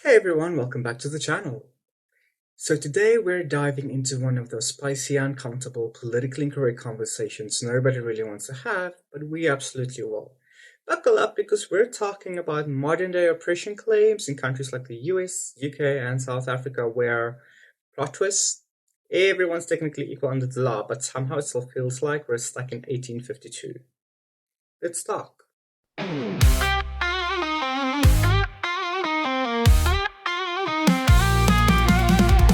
Hey everyone, welcome back to the channel. So today we're diving into one of those spicy, uncomfortable, politically incorrect conversations nobody really wants to have, but we absolutely will. Buckle up because we're talking about modern day oppression claims in countries like the US, UK, and South Africa where, plot twist, everyone's technically equal under the law, but somehow it still feels like we're stuck in 1852. Let's talk.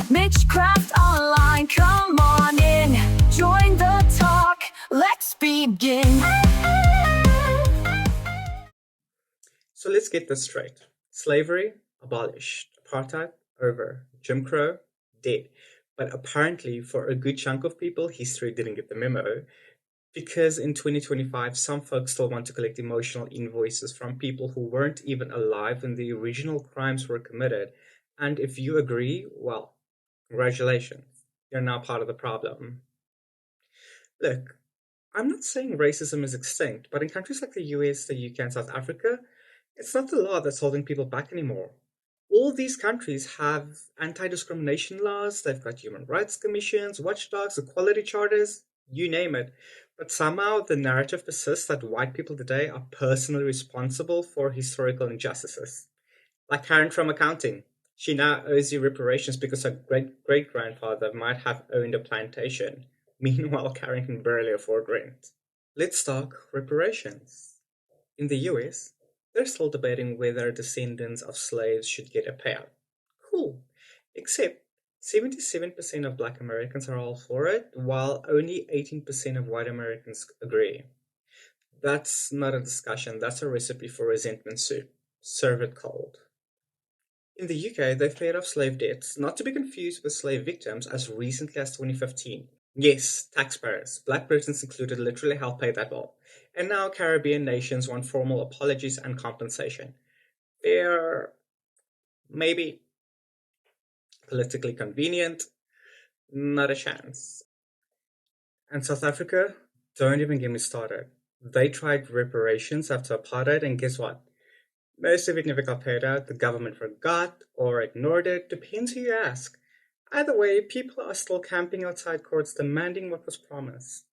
MitchCraft Online, come on in, join the talk, let's begin. So let's get this straight. Slavery, abolished. Apartheid, over. Jim Crow, dead. But apparently, for a good chunk of people, history didn't get the memo. Because in 2025, some folks still want to collect emotional invoices from people who weren't even alive when the original crimes were committed. And if you agree, well, congratulations. You're now part of the problem. Look, I'm not saying racism is extinct, but in countries like the US, the UK, and South Africa, it's not the law that's holding people back anymore. All these countries have anti-discrimination laws, they've got human rights commissions, watchdogs, equality charters, you name it. But somehow the narrative persists that white people today are personally responsible for historical injustices. Like Karen from accounting. She now owes you reparations because her great-great-grandfather might have owned a plantation. Meanwhile, Karen can barely afford rent. Let's talk reparations. In the US, they're still debating whether descendants of slaves should get a payout. Cool. Except 77% of black Americans are all for it, while only 18% of white Americans agree. That's not a discussion, that's a recipe for resentment soup. Serve it cold. In the UK, they've paid off slave debts, not to be confused with slave victims, as recently as 2015. Yes, taxpayers, Black Britons included, literally helped pay that bill. And now Caribbean nations want formal apologies and compensation. They're maybe politically convenient, not a chance. And South Africa, don't even get me started. They tried reparations after apartheid, and guess what? Most of it never got paid out, the government forgot or ignored it, depends who you ask. Either way, people are still camping outside courts demanding what was promised.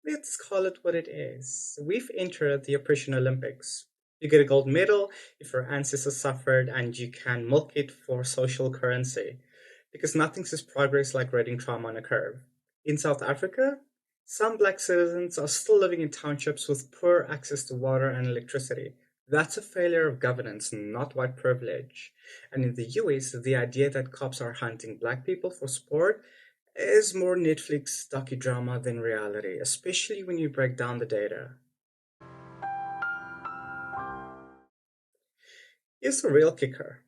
Let's call it what it is. We've entered the oppression Olympics. You get a gold medal if your ancestors suffered, and you can milk it for social currency. Because nothing says progress like rating trauma on a curve. In South Africa, some black citizens are still living in townships with poor access to water and electricity. That's a failure of governance, not white privilege. And in the US, the idea that cops are hunting black people for sport is more Netflix docudrama than reality, especially when you break down the data. Here's the real kicker.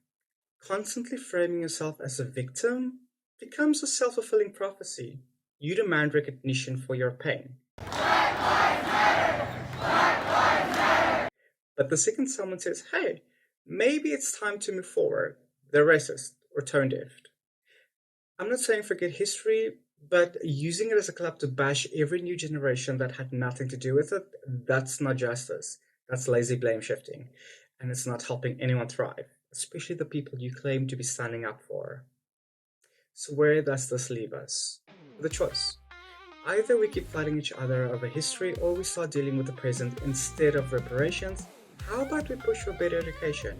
Constantly framing yourself as a victim becomes a self-fulfilling prophecy. You demand recognition for your pain. But the second someone says, hey, maybe it's time to move forward, they're racist or tone deaf. I'm not saying forget history, but using it as a club to bash every new generation that had nothing to do with it, that's not justice. That's lazy blame shifting. And it's not helping anyone thrive, especially the people you claim to be standing up for. So where does this leave us? The choice. Either we keep fighting each other over history, or we start dealing with the present instead of reparations. How about we push for better education,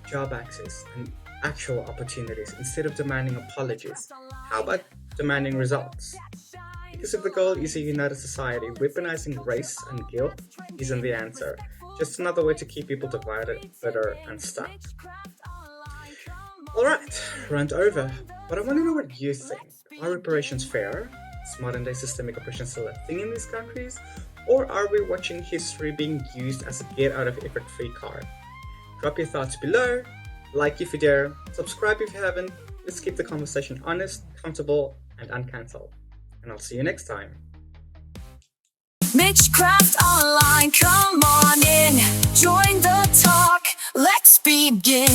job access, and actual opportunities instead of demanding apologies? How about demanding results? Because if the goal is a united society, weaponizing race and guilt isn't the answer. Just another way to keep people divided, bitter, and stuck. Alright, rant over. But I want to know what you think. Are reparations fair? Is modern day systemic oppression still a thing in these countries? Or are we watching history being used as a get out of effort free card? Drop your thoughts below, like if you dare, subscribe if you haven't. Let's keep the conversation honest, comfortable, and uncancelled. And I'll see you next time. MitchCraft Online, come on in, join the talk, let's begin.